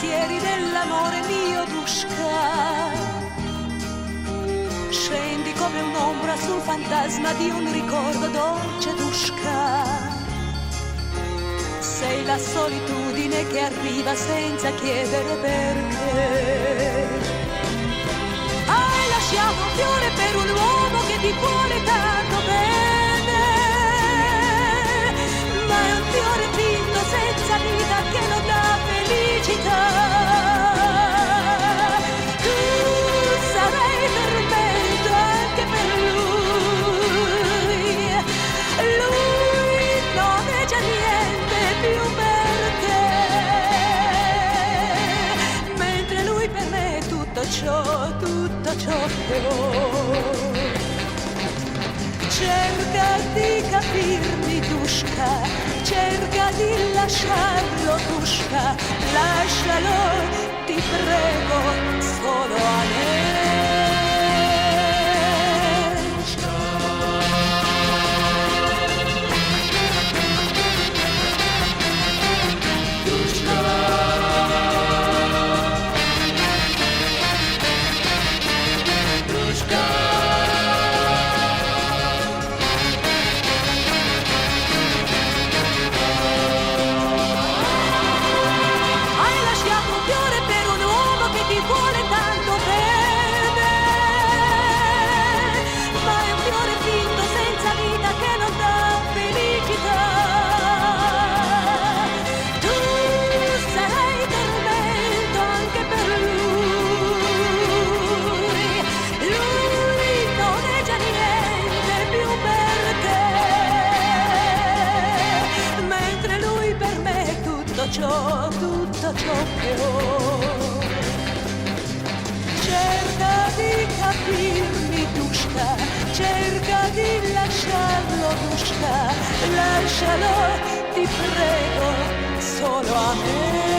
pensieri dell'amore mio, Dushka. Scendi come un'ombra sul fantasma di un ricordo dolce, Dushka. Sei la solitudine che arriva senza chiedere perché. Hai lasciato un fiore per un uomo che ti vuole tanto bene, ma è un fiore finto senza vita che non dà felicità. Tu sarai tormento anche per lui. Lui non è già niente più per te, mentre lui per me è tutto ciò che ho. Cerca di capirmi, Dushka, cerca di lasciarlo, Dushka, lascialo, ti prego, solo a me. Tutto ciò che ho. Cerca di capirmi, Dushka, cerca di lasciarlo, Dushka, lascialo, ti prego, solo a me.